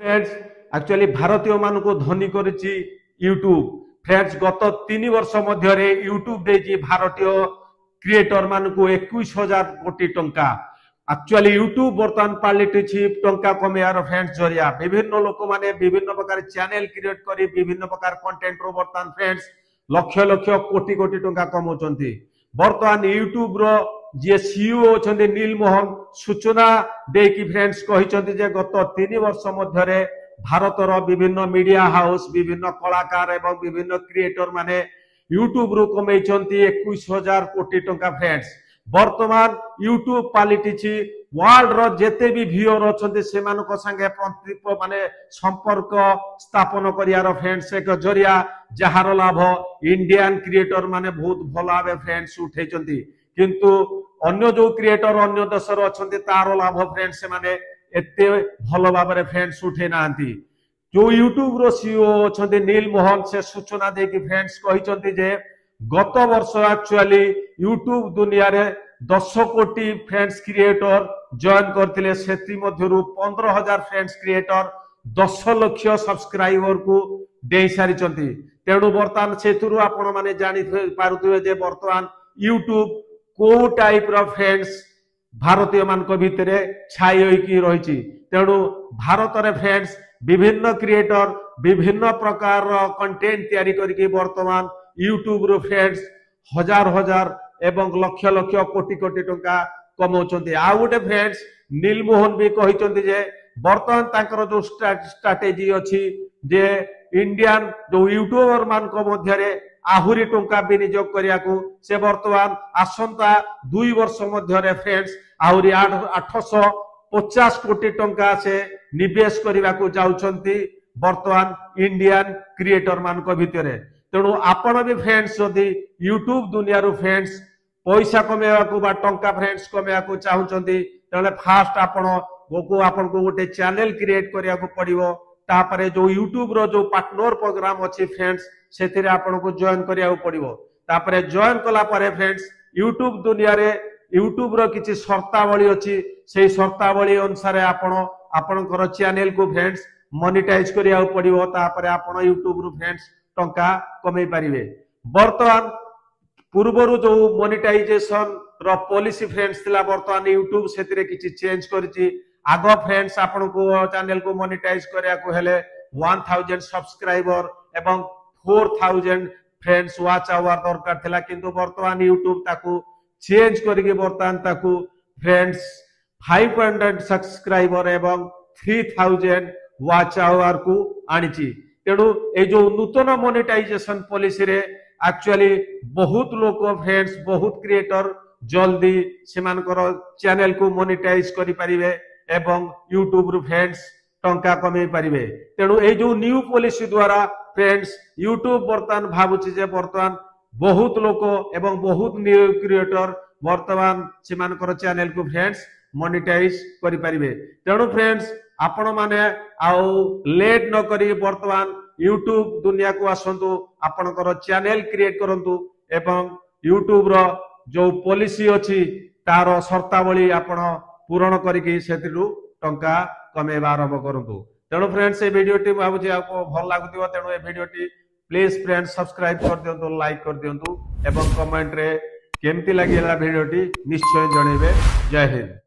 Friends actually भारतीय मान को धनी करिछि यूट्यूब। फ्रेंड्स गत 3 वर्ष मध्य यूट्यूब देछि भारतीय क्रिएटर मान को 21,000 कोटी टंका। एक्चुअली यूट्यूब बर्तमान पालिटिछि टंका कमेयार फ्रेंड्स जरिया विभिन्न लोक माने विभिन्न प्रकार चैनल क्रिएट करी विभिन्न प्रकार कंटेंट रो बर्तमान फ्रेंड्स लक्ष लक्ष कोटी कोटी टंका कमाउछन्ती। बर्तमान यूट्यूब रो जे सीईओ अछन्ती नील मोहन सूचना देकी फ्रेंड्स कहिसन्ती जे गत 3 वर्ष मध्य भारतर विभिन्न मीडिया हाउस विभिन्न कलाकार एवं विभिन्न क्रिएटर माने यूट्यूब रो कमेइछन्ती 21,000 कोटी टंका। फ्रेंड्स वर्तमान यूट्यूब पालिटिछि वर्ल्ड रो जेते भी व्यूअर अछन्ती सेमानक संगे माने संपर्क स्थापन करियार फ्रेंड्स एक जरिया जहार लाभ इंडियन क्रिएटर माने बहुत भल भावे फ्रेंड्स उठैछन्ती। किंतु अन्य जो क्रिएटर अन्य देशर अछन्ती तार लाभ फ्रेंड्स से माने एते भल भाबरे फ्रेंड्स उठे नांती। जो यूट्यूब रो सीईओ अछन्ती नील मोहन से सूचना देकी फ्रेंड्स कहिसन्ती जे गत वर्ष एक्चुअली यूट्यूब दुनिया रे 10 कोटी फ्रेंड्स क्रिएटर जॉइन करथिले सेति मध्यरु 15,000 फ्रेंड्स क्रिएटर 10 लाख सब्सक्राइबर को दे सारिचन्ती। तेणु बर्तमान सेतुरु आपण माने जानि पारुथिबे जे बर्तमान यूट्यूब को टाइप रो फ्रेंड्स भारतीय मान को भितरे छाई होई रही। तेणु भारत रे फ्रेंड्स विभिन्न क्रिएटर विभिन्न प्रकार कंटेंट तैयारी करके वर्तमान यूट्यूब रो फ्रेंड्स हजार हजार एवं लक्ष लक्ष कोटी कोटी टंका कमाउछन्ती। आ गोटे फ्रेंड्स नील मोहन भी कहिसन्ती जे वर्तमान तांकर जो स्ट्रैटेजी अछि जे इंडियन जो यूट्यूबर मान को मध्य रे आहुरी टंका विनियोग करिया को से वर्तमान आसंता 2 वर्ष मध्य रे फ्रेंड्स आहुरी 850 कोटी टंका से निवेश करिया को जाउछन्ती वर्तमान इंडियन क्रिएटर मान को भितरे। तेणु आपण भी फ्रेंड्स जदि यूट्यूब दुनिया रो फ्रेंड्स पैसा कमेवा को बा टंका फ्रेंड्स कमेवा को चाहुचन्ती तले फास्ट आपण को गोटे चैनल क्रिएट करिया को पड़िबो। तापरे जो यूट्यूब रो जो पार्टनर प्रोग्राम अछि फ्रेंड्स सेथिरे आपण को जॉइन करिया को पड़िबो। तापरे जॉइन कला परे फ्रेंड्स यूट्यूब दुनिया रे यूट्यूब रो किछि शर्तावली अछि सेही शर्तावली अनुसार आपणकर चैनल को फ्रेंड्स मोनेटाइज करिया को पड़िबो। तापरे आपण यूट्यूब रो फ्रेंड्स टंका कमे पारिबे। वर्तमान पूर्वरु जो मोनेटाइजेशन रो पॉलिसी फ्रेंड्स थिला वर्तमान यूट्यूब सेतिरे किछि चेंज करछि। आगो फ्रेंड्स आपण को चैनल को मोनेटाइज करिया को हेले 1000 सब्सक्राइबर एवं 4000 फ्रेंड्स वाच आवर दरकार थिला। किंतु वर्तमान यूट्यूब ताकू चेंज करके वर्तमान ताकू फ्रेंड्स 500 सब्सक्राइबर एवं 3000 वाच आवर को आनिछि। तेणु ए जो नूतन मोनेटाइजेशन पॉलिसी रे एक्चुअली बहुत लोक फ्रेंड्स बहुत क्रिएटर जल्दी सेमानकर चैनल को मोनेटाइज करि परिबे एवं यूट्यूब रो फ्रेंड्स टंका कमे परिबे। तेणु ए जो न्यू पॉलिसी द्वारा फ्रेंड्स यूट्यूब वर्तमान भाबुछि जे वर्तमान बहुत लोक एवं बहुत न्यू क्रिएटर वर्तमान सेमानकर चैनल को फ्रेंड्स मोनेटाइज करि परिबे। तेणु फ्रेंड्स आपण माने आउ लेट न करी वर्तमान यूट्यूब दुनिया को आसंतु आपणकर चैनल क्रिएट करंतु एवं यूट्यूब रो जो पॉलिसी अछि तार शर्तावली आपण पूर्ण करिकि सेतिरु टंका कमेबा आरंभ करंतु। तेणु फ्रेंड्स ए वीडियोटी भाबुछि आपको भल लागुथिबो। तेणु ए वीडियोटी प्लीज फ्रेंड्स सब्सक्राइब कर दियंतु लाइक कर दियंतु एवं कमेंट रे केमती लागिला वीडियोटी निश्चय जणेबे। जय हिंद।